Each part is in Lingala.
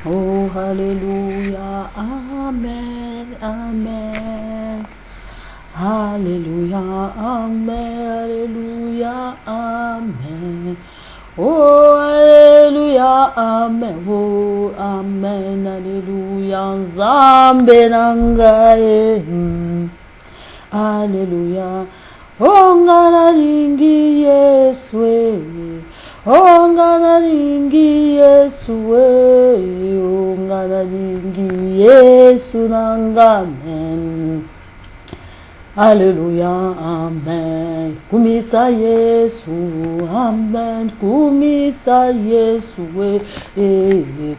Oh, Alléluia, Amen, Amen. Alléluia, Amen, Alléluia, Amen. Oh, Alléluia, Amen, oh, Amen, Alléluia, Nzambe nangaye. Alléluia, oh, ngana lingi Yesu, oh, ngana lingi Yesu, oh, ngana lingi Yesu nangamen. Alléluia, Amen. Kumisa Yesu, Amen. Kumisa Yesu,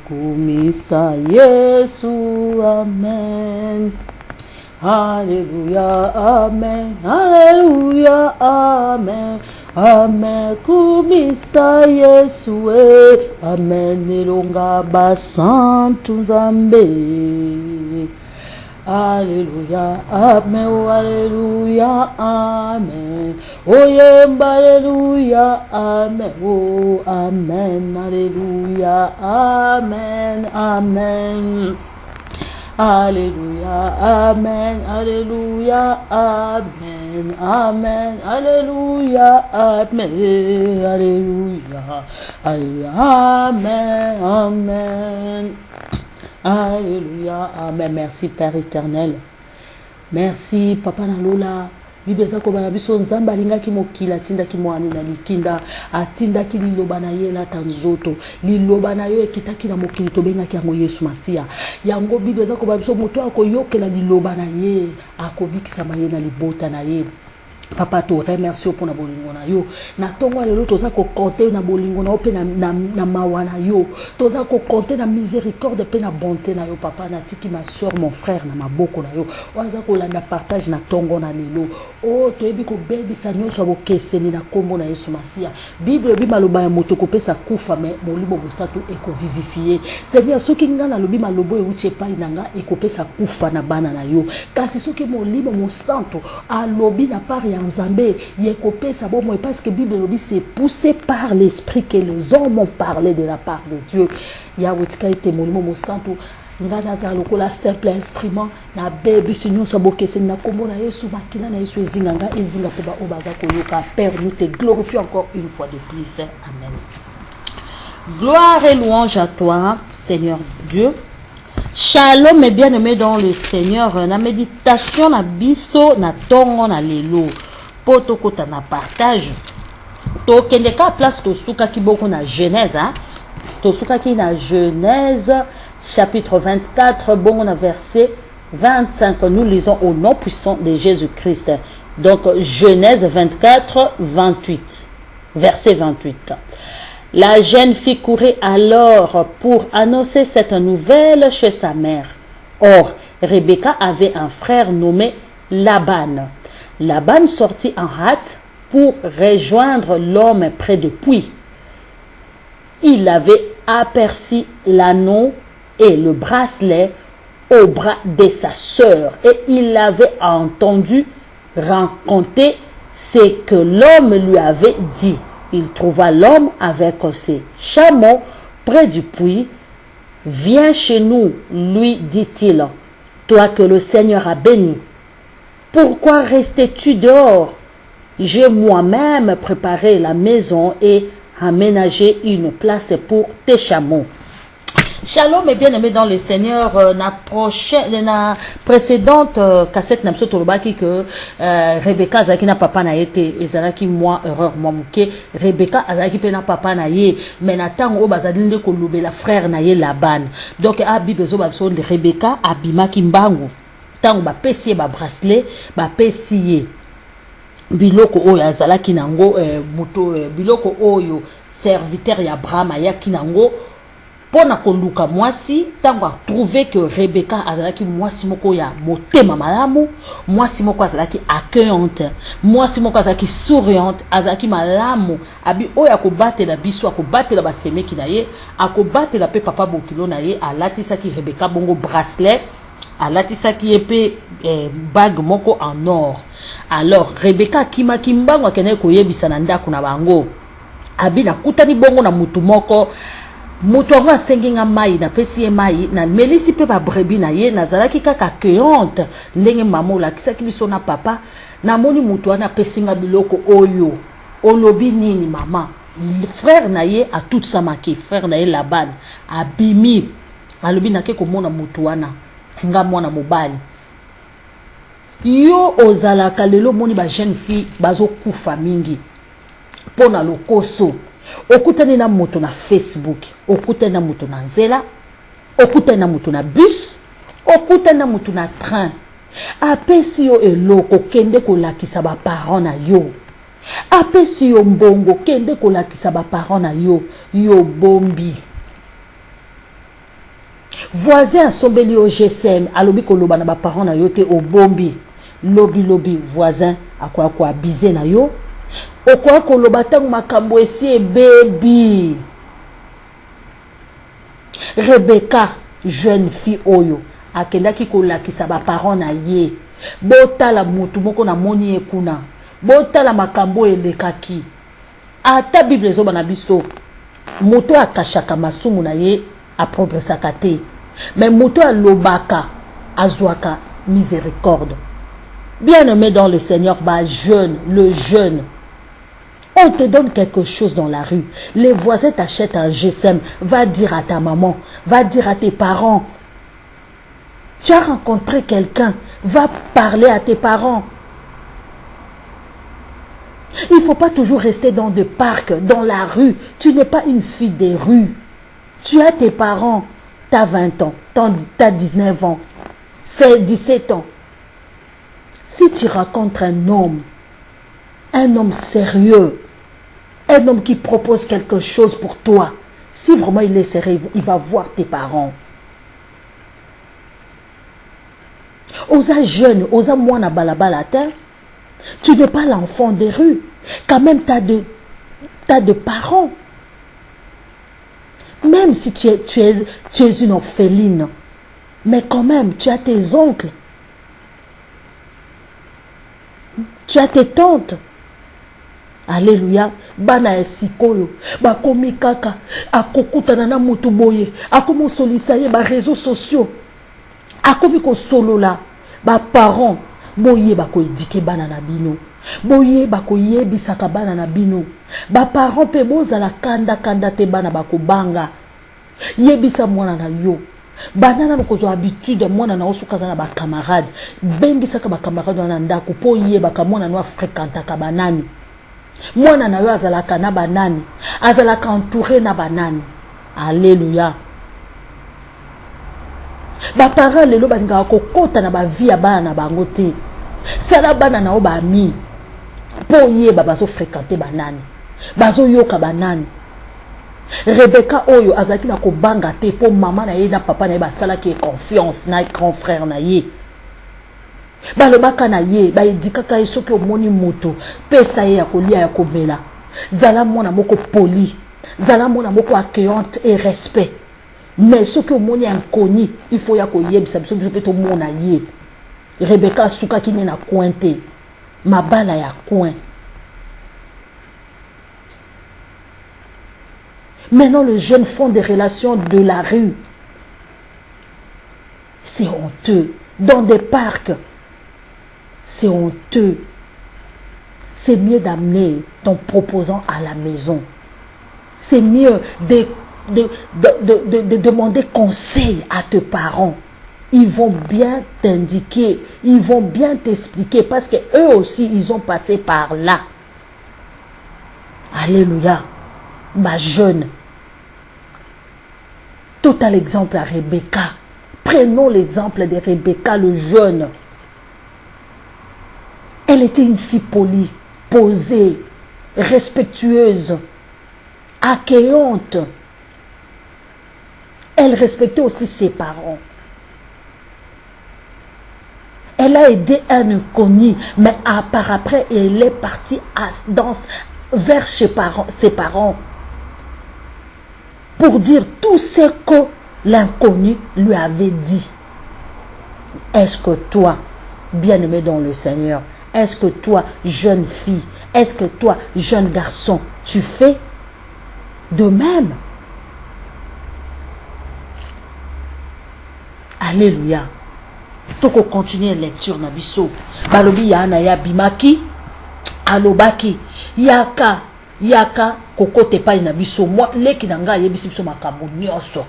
kumisa Yesu, Amen. Alléluia, Amen. Alléluia, Amen. Amen. Kumisa Yesu, Amen. Elonga basantu Nzambe. Alléluia, Amen, oh, Alléluia, Amen. Oh, yemba, Alléluia, Amen, oh, Amen, Alléluia, Amen, Amen. Alléluia, Amen, Alléluia, Amen, Amen, Alléluia, Amen, Alléluia, Alléluia, Amen, Amen. Alléluia, Amen. Merci Père éternel. Merci Papa Nalola. Bibeza ko bana biso nzamba linga ki mokila tinda ki mwani na likinda atinda ki liloba na ye la tanzoto liloba na yo ekitaki na mokili to benga ki yango Yesu Masia yango bibeza ko bana biso moto akoyokela liloba na ye akobikisa maye na libota na ye. Papa, te remercie pour na bolingo na yo. Na tongo lelo toza ko compter na bolingo na pe na mawa na yo. Toza ko compter na miséricorde pe na bonté na yo papa na tiki ma soeur mon frère na maboko na yo. Waza ko landa partage na tongo na lelo. Oh to ebi ko bebi sa nyonso bo keseni na kombo na Yesu Masia. Bible bi maloba ya moto ko pesa kufa mais molibo bosatu e ko vivifier. Seigneur soki ngana lobi malobo e uche pa inanga e ko pesa kufa na bana na yo. Kasi soki molibo mo santo a lobi na par Nzambe yekopé sa bon parce que Bible dit c'est poussé par l'esprit que les hommes ont parlé de la part de Dieu. Yahweh été mon mo santo ngana za lokola simple instrument na bébé sinyo so bokese na kombo na Yesu bakila na Yesu ezinganga ezinga pe ba obaza koyoka. Père, nous te glorifions encore une fois de plus. Amen. Gloire et louange à toi, Seigneur Dieu. Shalom et bien-aimé dans le Seigneur. Na méditation na biso na tongo na lelo. Poto kota na partage. To kendeka place to suka ki boko na Genèse, hein? To suka ki na Genèse chapitre 24 bon na verset 25. Nous lisons au nom puissant de Jésus-Christ. Donc Genèse 24 28 verset 28. La jeune fille courait alors pour annoncer cette nouvelle chez sa mère. Or, Rebecca avait un frère nommé Laban. Laban sortit en hâte pour rejoindre l'homme près du puits. Il avait aperçu l'anneau et le bracelet au bras de sa sœur et il avait entendu raconter ce que l'homme lui avait dit. Il trouva l'homme avec ses chameaux près du puits. « Viens chez nous, lui dit-il, toi que le Seigneur a béni. Pourquoi restais-tu dehors? J'ai moi-même préparé la maison et aménagé une place pour tes chameaux. » Shalom et bien-aimé dans le Seigneur. Na précédente cassette n'a pas trouvé que Rebecca azaki na papa na été ezalaki moi erreur moi muke Rebecca azaki pe na papa na ye mais na tango bazalinde ko lobela frère na ye Laban. Donc a bibezo ba so de Rebecca abima kimbangu tango ba pesi ba bracelet ba pesi biloko oyo azalaki nango moto biloko oyo serviteur ya Abraham ya kinango. Pona koluka mwasi tango trouvé que Rebecca azalaki mwasi moko ya motema malamu, mwasi moko azalaki accueillante, mwasi moko azalaki souriante, azalaki malamu abi oya ko batela biso ko batela ba semeki na ye, akobatela pe papa bokilo na ye, alatisaki Rebecca bongo bracelet, alatisaki epé bague moko en or. Alors Rebecca kima kimbango akene ko yebisa na ndako na bango. Abi na kutani bongo na mutu moko moto ngo asenginga mai na pesi mai na melisi pe ba brebi na ye nazalaki kaka cueillante ndenge mama olakisaki biso na papa na moni moto wana pesinga biloko oyo olobi nini mama. Frère na ye a tout ça marqué. Frère na ye Laban abimi alobi na ke komona moto wana nga mwana mobali yo ozalaka lelo moni ba jeune fille bazo kufa mingi pona lokoso. Okutani na moto na Facebook, okutani na moto na nzela, okutani na moto na bus, okutani na moto na train. Apesi yo eloko kende kolakisa ba parents na yo. Apesi yo mbongo kende kolakisa ba parents na yo, yo bombi. Voisin asombeli yo GSM, alobi koloba na ba parents na yo te o bombi. Lobi voisin akwa bize na yo. Okwa koloba tangu makambo esi baby. Rebecca, jeune fille oyo, akendaki kolakisa ba parents na ye. Botala mutu moko na moni ekuna. Botala makambo elekaki. Ata Bible ezoba na biso. Moto akashaka masumu na ye a progressaka te. Mais moto alobaka azwaka miséricorde. Bien-aimé dans le Seigneur, le jeune. On te donne quelque chose dans la rue. Les voisins t'achètent un GSM. Va dire à ta maman. Va dire à tes parents. Tu as rencontré quelqu'un. Va parler à tes parents. Il ne faut pas toujours rester dans des parcs, dans la rue. Tu n'es pas une fille des rues. Tu as tes parents. Tu as 20 ans. Tu as 19 ans. C'est 17 ans. Si tu rencontres un homme sérieux, un homme qui propose quelque chose pour toi, si vraiment il est sérieux, il va voir tes parents. Osa jeune, osa mwana balabala terre, tu n'es pas l'enfant des rues. Quand même, tu as de parents. Même si tu es une orpheline, mais quand même, tu as tes oncles. Tu as tes tantes. Alléluia. Bana esikoyo. Bakomi kaka. Akokutana na mutu boye. Akomo solisaye ba réseaux sociaux. Akomi ko solo la. Ba parents. Boye bako éduquer bana na bino. Boye bako yebisaka bana na bino. Ba parents pe bozala kanda te bana bako banga. Yebisa mwana na yo. Banana nokozo habitude mwana na osukaza na ba camarade bengi saka ba camarade na ndako po yebaka mwana no fréquentaka banani mwana na yo azalaka na banani azalaka entouré na banani. Alléluia. Ba parents lelo balinga kokota na ba vie ya bana na bango te. Sala bana na o ba mi po yeba bazo fréquenter banani bazo yoka banani. Rebecca oyo azaki na kobanga te po mama na ye na papa na ye basala ki confiance na grand frère na ye. Balobaka na ye ba edikaka ye soki omoni moto pesa ye ya kolia ya komela. Zala mwana moko poli, zala mwana moko accueillante et respect. Mais soki omoni inconnu, il faut ya koyebisa biso biso pe to mona ye. Rebecca suka ki ne na coin te. Mabala ya coin. Maintenant, les jeunes font des relations de la rue. C'est honteux. Dans des parcs, c'est honteux. C'est mieux d'amener ton proposant à la maison. C'est mieux de demander conseil à tes parents. Ils vont bien t'indiquer, ils vont bien t'expliquer parce que eux aussi, ils ont passé par là. Alléluia. Ma jeune. Total exemple à Rebecca. Prenons l'exemple de Rebecca, le jeune. Elle était une fille polie, posée, respectueuse, accueillante. Elle respectait aussi ses parents. Elle a aidé un inconnu, mais par après, elle est partie vers ses parents pour dire tout ce que l'inconnu lui avait dit. Est-ce que toi, bien-aimé dans le Seigneur, est-ce que toi, jeune fille, est-ce que toi, jeune garçon, tu fais de même? Alléluia. Toko continuer lecture na biso. Balobi yana ya bimaki alobaki yaka kokote pa na biso moi leki na nga yebisi biso makambo nyonso.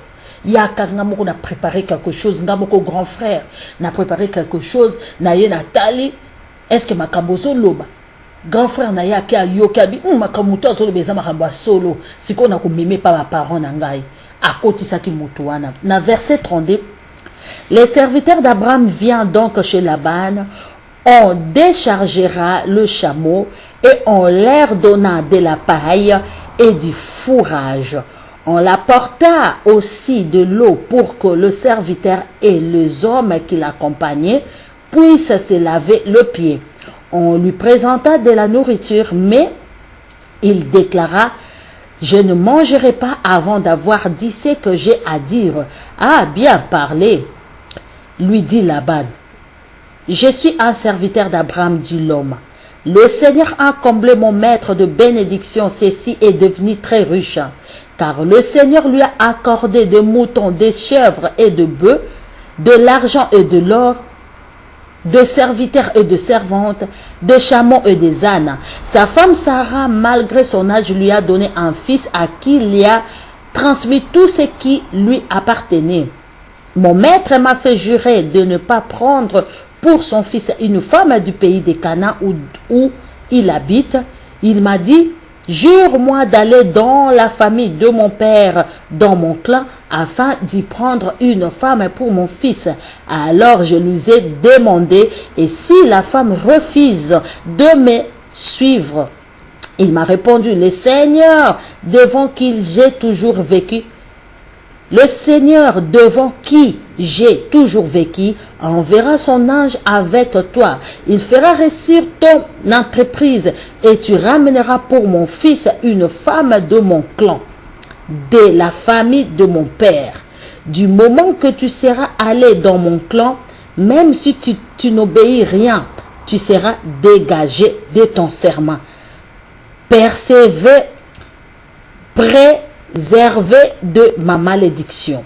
Yaka nga moko na préparer quelque chose, nga moko grand frère na préparer quelque chose na ye Nathalie. Est-ce que makambo zo loba grand frère na yaka yoki abi makambo to zo loba makambo solo siko na ko meme pa ba parents na ngai akotisa ki mutu wana na verset 32. Les serviteurs d'Abraham viennent donc chez Laban, on déchargera le chameau et on leur donna de la paille et du fourrage. On l'apporta aussi de l'eau pour que le serviteur et les hommes qui l'accompagnaient puissent se laver le pied. On lui présenta de la nourriture, mais il déclara: je ne mangerai pas avant d'avoir dit ce que j'ai à dire. Ah, bien parlé, lui dit Laban. Je suis un serviteur d'Abraham, dit l'homme. Le Seigneur a comblé mon maître de bénédiction, ceci est devenu très riche, car le Seigneur lui a accordé des moutons, des chèvres et de bœufs, de l'argent et de l'or, de serviteurs et de servantes, de chameaux et des ânes. Sa femme Sarah, malgré son âge, lui a donné un fils à qui il a transmis tout ce qui lui appartenait. Mon maître m'a fait jurer de ne pas prendre pour son fils une femme du pays des Canaan où il habite. Il m'a dit: jure-moi d'aller dans la famille de mon père, dans mon clan, afin d'y prendre une femme pour mon fils. Alors je lui ai demandé, et si la femme refuse de me suivre? Il m'a répondu: le Seigneur devant qui j'ai toujours vécu, le Seigneur devant qui j'ai toujours vécu enverra son ange avec toi. Il fera réussir ton entreprise et tu ramèneras pour mon fils une femme de mon clan, de la famille de mon père. Du moment que tu seras allé dans mon clan, même si tu n'obéis rien, tu seras dégagé de ton serment. Préservé de ma malédiction.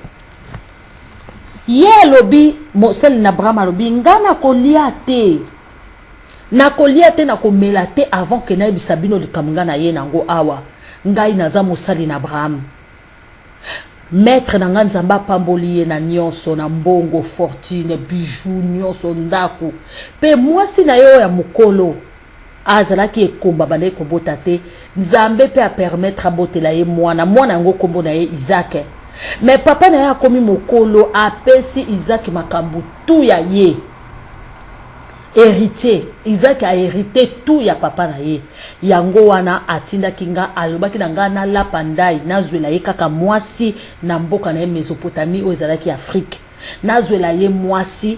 Ye lobi mosel na Abraham lobi ngana kolia te na komela te avant que na bisabino likamnga na ye nango awa ngai naza mosali na Abraham. Maître na nga nzamba pamboli ye na nyonso na mbongo fortune bijoux nyonso ndako pe mwasi na yo ya mukolo azalaki ekomba bande kobota te nzambe pe a permettre abotela ye mwana ngo kombo na ye Isaac. Mais papa na ye akomi mokolo apesi Isaac makambo tout ya ye héritier. Isaac a hérité tout ya papa na ye. Yango wana atinda kinga alobaki na nga na lapandai nazwela ye kaka mwasi na mboka na ye Mésopotamie o ezalaki Afrique. Nazwela ye mwasi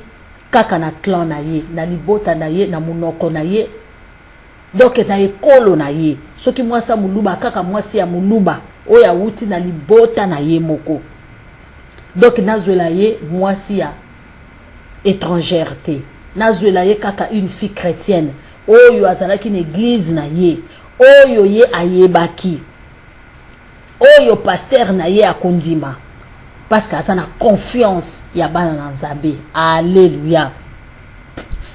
kaka na clan na ye, na libota na ye, na munoko na ye. Donc na ekolo na ye. Soki mwasa muluba kaka mwasi ya muluba oya wuti na libota na ye moko. Donc nazwela ye mwasi ya étrangère te. Nazwela ye kaka une fille chrétienne. Oyo azalaki na église na ye. Oyo ye ayebaki. Oyo pasteur na ye akondima. Parce que ça na confiance ya bana na Nzambe. Alléluia.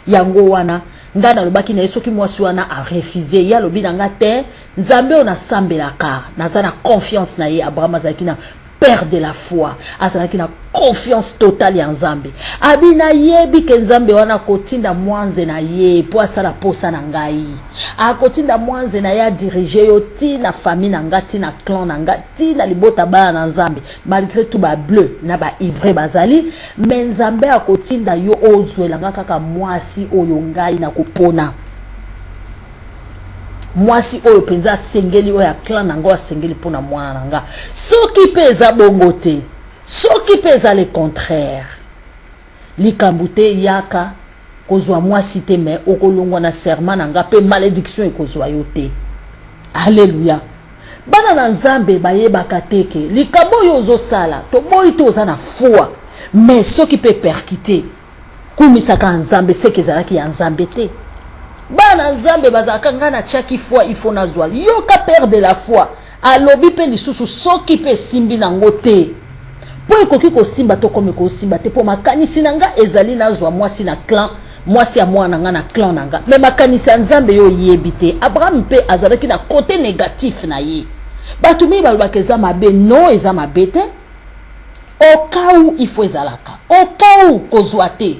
Yango wana ngana lobaki na yesoki mwasi wana a refusé ya lobi nga te Nzambe ona sambelaka naza na confiance na ye. Abraham azalaki na père de la foi, azalaki na confiance totale ya Nzambe. Abina yebi ke Nzambe wana kotinda mwanze na ye po asala posa na ngai, akotinda mwanze na ya diriger yo ti na famille na ngati na clan na ngati na libota ba na Nzambe malgré tout ba bleu na ba ivre bazali, mais Nzambe akotinda yo ozwela kaka mwasi oyo ngai na kopona. Mwasi oyo penza sengeli oyo clan nango asengeli pona mwana nanga. Soki peza bongote, soki peza le contraire. Likambute yaka kozwa mwasi te me okolongwa na serment nanga pe malédiction ekozwa yote. Alléluia. Bana na Nzambe bayebaka teke likambo yo ozosala to boyi to ozana foi, mais soki pe perkite kumisaka Nzambe seke ezalaki ya Nzambe te. Bana Nzambe bazaka ngana chaki foi ifo nazwa yoka père de la foi alobi pe lisusu soki pe simbi nango te po ekoki ko simba to comme ko simba te po makanisi nanga ezali nazwa mwasi na clan mwasi ya mwana nga na clan nanga mais makanisi ya nzambe yo yebite Abraham pe azalaki na côté négatif na ye bato mi balobaka eza mabe non eza mabe te au cas où il faut ezalaka au cas où kozwa te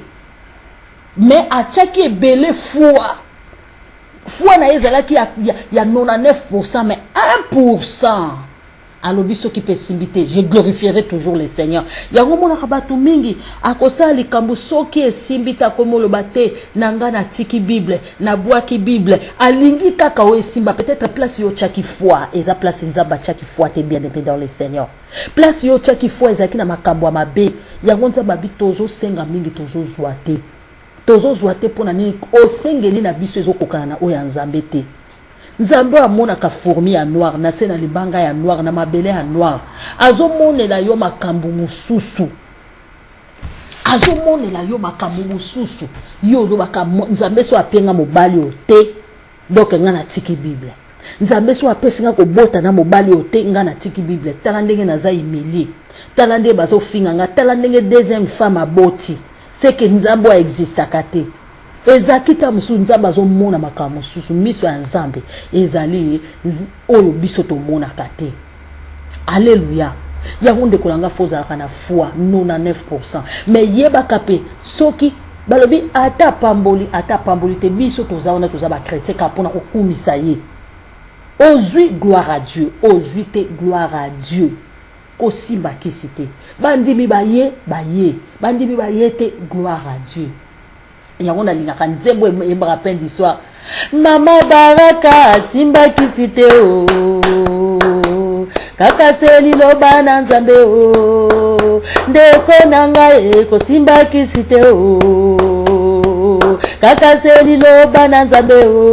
mais atiaki ebele foi na ezalaki ya 99% mais 1% alobi soki pe simbité je glorifierai toujours le Seigneur yango mona bato mingi akosa likambo soki esimbita komoloba te nanga na tiki Bible na bwaki Bible alingi kaka o esimba peut-être place yo tchaki foi eza place nzamba tchaki foi te bien aimé dans le Seigneur place yo tchaki foi ezaki na makambo mabe yango nzamba bitozo senga mingi tozo zwate tozo zwate pona nini o sengeli na biso ezokokana na oya nzambe te Nzambe amonaka fourmi ya noir na se na libanga ya noir na mabele ya noir azomonela yo makambo mususu azomonela yo makambo mususu yo lobaka Nzambe so apenga mobali o te donc nga na tiki Bible Nzambe so apesinga ko bota na mobali o te nga na tiki Bible tala ndenge naza imeli tala ndenge bazo finga nga tala ndenge deuxième femme aboti c'est que Nzambe existe akate ezakita musu Nzambe azomona makambo mususu miso ya Nzambe ezali oyo biso to mona kate alléluia yango ndekolanga fozalaka na foi 99% mais yebaka pe soki balobi ata pamboli te biso tozaona tozaba chrétien kapona kokumisa ye ozui gloire à Dieu ozui te gloire à Dieu kosimba kisite bandimi baye bandimi baye te gloire à Dieu yango na lingaka nzembo me rappelle d'histoire Mama Baraka simba kisite o kaka seli loba na Nzambe o ndeko nanga ko simba kisite o kaka seli loba na Nzambe o